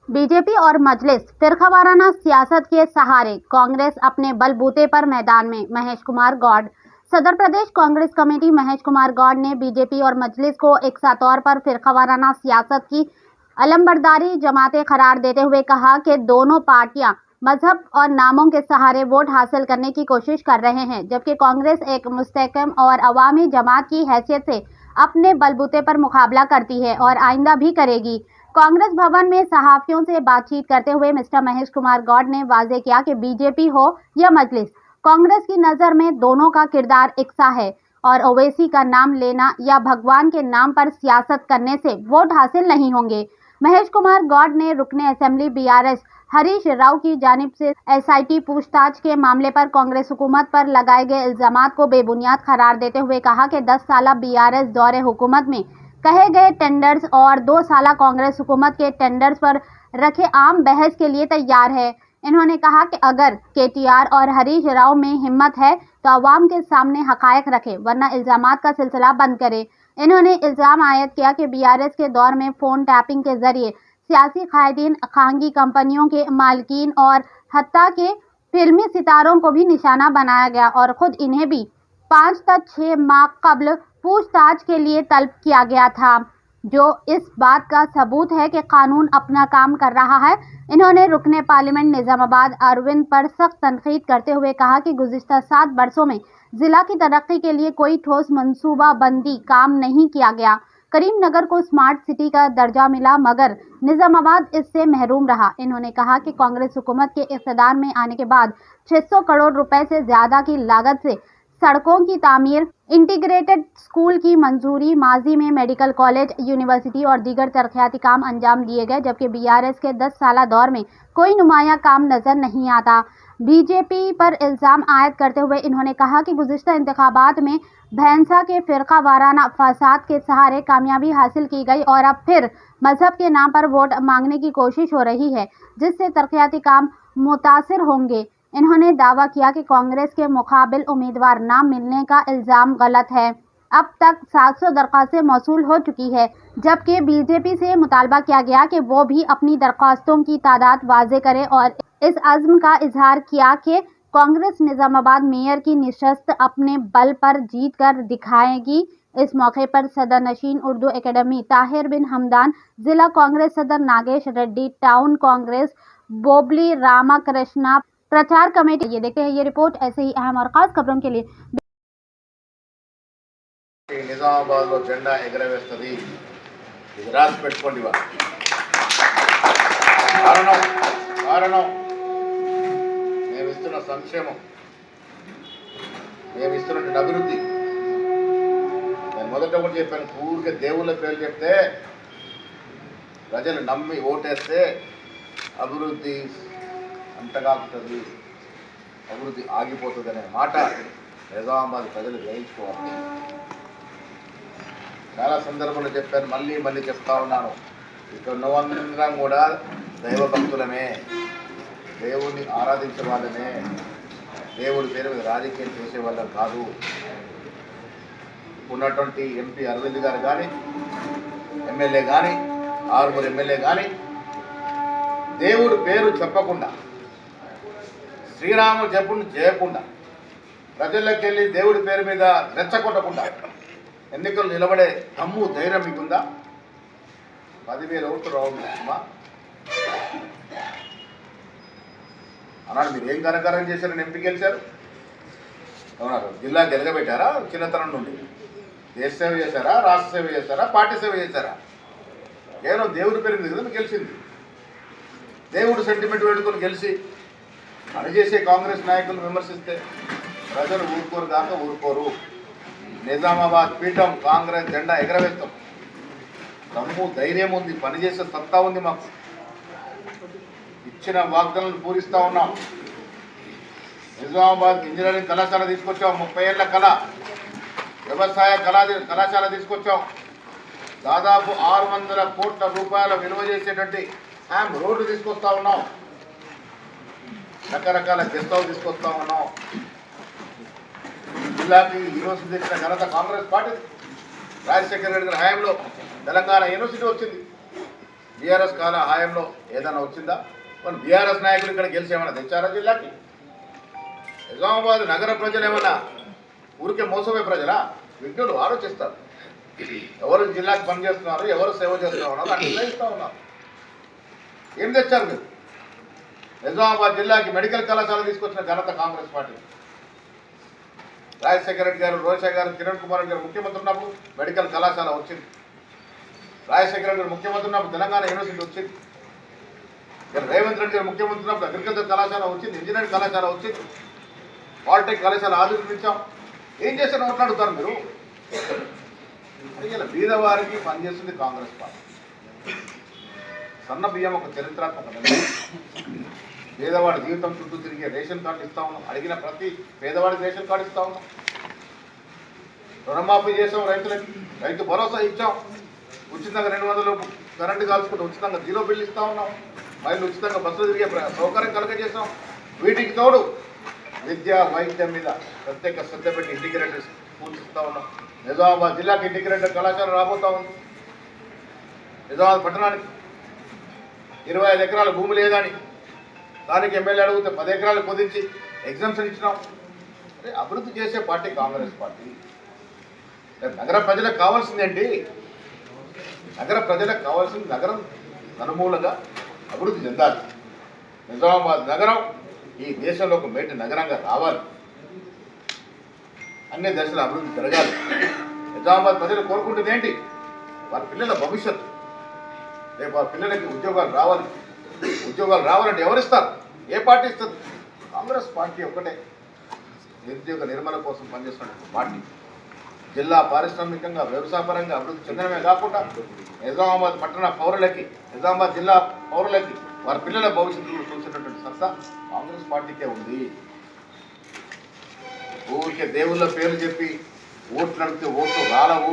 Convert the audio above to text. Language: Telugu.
बीजेपी और मजलिस फिरकावाराना सियासत के सहारे कांग्रेस अपने बलबूते पर मैदान में। महेश कुमार गौड, सदर प्रदेश कांग्रेस कमेटी महेश कुमार गौड ने बीजेपी और मजलिस को एकसा तौर पर फिरकावाराना सियासत की अलमबरदारी जमाते करार देते हुए कहा कि दोनों पार्टियां मजहब और नामों के सहारे वोट हासिल करने की कोशिश कर रहे हैं, जबकि कांग्रेस एक मुस्तहकम और अवामी जमात की हैसियत से अपने बलबूते पर मुकाबला करती है और आइंदा भी करेगी। कांग्रेस भवन में सहाफियों से बातचीत करते हुए मिस्टर महेश कुमार गौड ने वाजे किया कि बीजेपी हो या मजलिस, कांग्रेस की नजर में दोनों का किरदार एकसा है और ओवैसी का नाम लेना या भगवान के नाम पर सियासत करने से वोट हासिल नहीं होंगे। महेश कुमार गौड ने रुकने असेंबली बीआरएस हरीश राव की जानिब से एसआईटी पूछताछ के मामले पर कांग्रेस हुकूमत पर लगाए गए इल्जामात को बेबुनियाद करार देते हुए कहा कि 10 साल बीआरएस दौरे हुकूमत में कहे गए टेंडर्स और 2 साल कांग्रेस हुकूमत के टेंडर्स पर रखे आम बहस के लिए तैयार है। इन्होंने कहा कि अगर केटीआर और हरीश राव में हिम्मत है तो अवाम के सामने हकायक रखे, वरना इल्जामात का सिलसिला बंद करे। इन्होंने इल्जाम आयद किया कि बीआरएस के दौर में फोन टैपिंग के जरिए सियासी कायदीन, खानगी कंपनियों के मालकीन और हत्ता के फिल्मी सितारों को भी निशाना बनाया गया और खुद इन्हें भी 5 तक 6 माह कबल पूछताछ के लिए तलब किया गया था, जो इस बात का सबूत है कि कानून अपना काम कर रहा है। इन्होंने रुकने पार्लियामेंट निजामाबाद अरविंद पर सख्त तनकीद करते हुए कहा कि गुज़िश्ता 7 बरसों में जिला की तरक्की के लिए कोई ठोस मंसूबा बंदी काम नहीं किया गया। करीमनगर को स्मार्ट सिटी का दर्जा मिला मगर निजामाबाद इससे महरूम रहा। इन्होंने कहा कि कांग्रेस हुकूमत के इक़्तिदार में आने के बाद 600 करोड़ रुपए से ज्यादा की लागत से सड़कों की तामीर, इंटीग्रेटेड स्कूल की मंजूरी, माजी में मेडिकल कॉलेज, यूनिवर्सिटी और दीगर तरक्याती काम अंजाम दिए गए, जबकि बीआरएस के 10 साल दौर में कोई नुमाया काम नजर नहीं आता। बीजेपी पर इल्जाम आयद करते हुए इन्होंने कहा कि गुज़िश्ता इंतखाबात में भैंसा के फिरका वाराना फसाद के सहारे कामयाबी हासिल की गई और अब फिर मजहब के नाम पर वोट मांगने की कोशिश हो रही है, जिससे तरक्याती काम मुतासिर होंगे। इन्होंने दावा किया कि कांग्रेस के मुकाबिल उम्मीदवार न मिलने का इल्जाम गलत है। अब तक 700 दरख्वास्तें मौसूल हो चुकी है, जबकि बीजेपी से मुतालबा किया गया कि वो भी अपनी दरख्वास्तों की तादाद वाजे करे और इस अज़्म का इजहार किया कि कांग्रेस निजामाबाद मेयर की निशस्त अपने बल पर जीत कर दिखाएगी। इस मौके पर सदर नशीन उर्दू एकेडमी ताहिर बिन हमदान, जिला कांग्रेस सदर नागेश रेड्डी, टाउन कांग्रेस बोबली रामाकृष्णा, प्रचार कमेटी। ये देखते हैं ये रिपोर्ट। ऐसे ही अहम और खास खबरों के लिए నిజామాబాద్ లో జెండా ఎగరవేస్తుంది. ఇది రాసి పెట్టుకోండి. కారణం మేము ఇస్తున్న సంక్షేమం, మేము ఇస్తున్న అభివృద్ధి. నేను మొదట కూడా చెప్పాను, ఊరికే దేవుళ్ళ పేర్లు చెప్తే ప్రజలు నమ్మి ఓటేస్తే అభివృద్ధి అంతగాగుతుంది, అభివృద్ధి ఆగిపోతుంది అనే మాట నిజామాబాద్ ప్రజలు గ్రహించుకోవాలి. చాలా సందర్భంలో చెప్పాను, మళ్ళీ చెప్తా ఉన్నాను. ఇక్కడ ఉన్నవందరం కూడా దైవ భక్తులమే, దేవుణ్ణి ఆరాధించే వాళ్ళమే, దేవుడి పేరు మీద రాజకీయం చేసే వాళ్ళం కాదు. ఉన్నటువంటి ఎంపీ అరవింద్ గారు కానీ, ఎమ్మెల్యే కానీ, 6 ఎమ్మెల్యే కానీ దేవుడి పేరు చెప్పకుండా, శ్రీరామ జపుని చేయకుండా, ప్రజల్లోకి వెళ్ళి దేవుడి పేరు మీద రెచ్చగొట్టకుండా ఎన్నికలు నిలబడే దమ్ము ధైర్యం మీకుందా? 10,000 ఓట్లు రావుమా అన్నాడు. మీరు ఏం ఘనకారం చేశారని ఎంపీ గెలిచారు? అవునా? జిల్లా గెలగబెట్టారా? చిన్నతనం నుండి దేశ సేవ చేశారా, రాష్ట్ర సేవ చేశారా, పార్టీ సేవ చేశారా? కేవలం దేవుడి పేరు మీద కదా మీకు గెలిచింది. దేవుడు సెంటిమెంట్ వేడుకొని గెలిచి పనిచేసే కాంగ్రెస్ నాయకులు విమర్శిస్తే ప్రజలు ఊరుకోరు కాక ఊరుకోరు. నిజామాబాద్ పీఠం కాంగ్రెస్ జెండా ఎగరవేస్తాం. దమ్ము ధైర్యం ఉంది, పనిచేసే సత్తా ఉంది మాకు. ఇచ్చిన వాగ్దానాలను పూరిస్తూ ఉన్నాం. నిజామాబాద్ ఇంజనీరింగ్ కళాశాల తీసుకొచ్చాం, 30 ఏళ్ల కళ. వ్యవసాయ కళాశాల తీసుకొచ్చాం. దాదాపు 600 కోట్ల రూపాయల విలువ చేసేటువంటి రోడ్డు తీసుకొస్తా ఉన్నాం. రకరకాల గెస్ట్ హౌస్ తీసుకొస్తా ఉన్నాం. జిల్లాకి యూనివర్సిటీ తెచ్చిన ఘనత కాంగ్రెస్ పార్టీ. రాజశేఖర రెడ్డి గారి హయాంలో తెలంగాణ యూనివర్సిటీ వచ్చింది. బీఆర్ఎస్ కాల హాయంలో ఏదైనా వచ్చిందా? కొన్ని బీఆర్ఎస్ నాయకులు ఇక్కడ గెలిచి ఏమైనా తెచ్చారా జిల్లాకి? నిజామాబాద్ నగర ప్రజలు ఏమన్నా ఊరికే మోసపోయే ప్రజలా? విఘ్నులు ఆలోచిస్తారు. ఎవరు జిల్లాకి పనిచేస్తున్నారు, ఎవరు సేవ చేస్తున్నారు అట్లా నిర్ణయిస్తూ ఉన్నారు. ఏం తెచ్చారు మీరు? నిజామాబాద్ జిల్లాకి మెడికల్ కళాశాల తీసుకొచ్చిన ఘనత కాంగ్రెస్ పార్టీ. రాజశేఖర రెడ్డి గారు, రోషయ్య గారు, కిరణ్ కుమార్ రెడ్డి గారు ముఖ్యమంత్రి ఉన్నప్పుడు మెడికల్ కళాశాల వచ్చింది. రాజశేఖర రెడ్డి గారు ముఖ్యమంత్రి ఉన్నప్పుడు తెలంగాణ యూనివర్సిటీ వచ్చింది. రేవంత్ రెడ్డి గారు ముఖ్యమంత్రి ఉన్నప్పుడు అగ్రికల్చర్ కళాశాల వచ్చింది, ఇంజనీరింగ్ కళాశాల వచ్చింది, పాలిటెక్ కళాశాల ఆధునించాం. ఏం చేశారో మాట్లాడుతారు మీరు? ఇలా బీదవారికి పనిచేస్తుంది కాంగ్రెస్ పార్టీ. సన్న బియ్యం ఒక చరిత్రాత్మక పేదవాడి జీవితం చుట్టూ తిరిగే రేషన్ కార్డు ఇస్తా ఉన్నాం. అడిగిన ప్రతి పేదవాడికి రేషన్ కార్డు ఇస్తా ఉన్నాం. రుణమాఫీ చేసాం రైతులకి, రైతు భరోసా ఇచ్చాం. ఉచితంగా 200 కరెంటు కాల్చుకుంటూ ఉచితంగా 0 బిల్లు ఇస్తా ఉన్నాం. మహిళలు ఉచితంగా బస్సులు తిరిగే సౌకర్యం కలగజేసాం. వీటికి తోడు విద్య వైద్యం మీద ప్రత్యేక శ్రద్ధ పెట్టి ఇంటిగ్రేటెడ్ స్కూల్స్ ఇస్తా ఉన్నాం. నిజామాబాద్ జిల్లాకి ఇంటిగ్రేటెడ్ కళాశాల రాబోతా ఉంది. నిజామాబాద్ పట్టణానికి 25 ఎకరాల భూమి లేదని దానికి ఎమ్మెల్యే అడిగితే 10 ఎకరాలు కుదించి ఎగ్జామ్షన్ ఇచ్చినాం. అంటే అభివృద్ధి చేసే పార్టీ కాంగ్రెస్ పార్టీ. నగర ప్రజలకు కావాల్సిందేంటి? నగర ప్రజలకు కావాల్సింది నగరం నలుమూలగా అభివృద్ధి చెందాలి. నిజామాబాద్ నగరం ఈ దేశంలో ఒక మేటి నగరంగా రావాలి. అన్ని దశల అభివృద్ధి జరగాలి. నిజామాబాద్ ప్రజలు కోరుకుంటుంది ఏంటి? వారి పిల్లల భవిష్యత్తు. రేపు వారి పిల్లలకి ఉద్యోగాలు రావాలి. ఉద్యోగాలు రావాలంటే ఎవరిస్తారు? ఏ పార్టీ ఇస్తుంది? కాంగ్రెస్ పార్టీ ఒక్కటే నిరుద్యోగ నిర్మూలన కోసం పనిచేస్తున్న పార్టీ. జిల్లా పారిశ్రామికంగా వ్యవసాయపరంగా అభివృద్ధి చెందడమే కాకుండా నిజామాబాద్ పట్టణ పౌరులకి, నిజామాబాద్ జిల్లా పౌరులకి వారి పిల్లల భవిష్యత్తులో చూసేటటువంటి సత్తా కాంగ్రెస్ పార్టీకే ఉంది. ఊరికే దేవుళ్ళ పేర్లు చెప్పి ఓట్లు అడిగితే ఓట్లు రాలవు.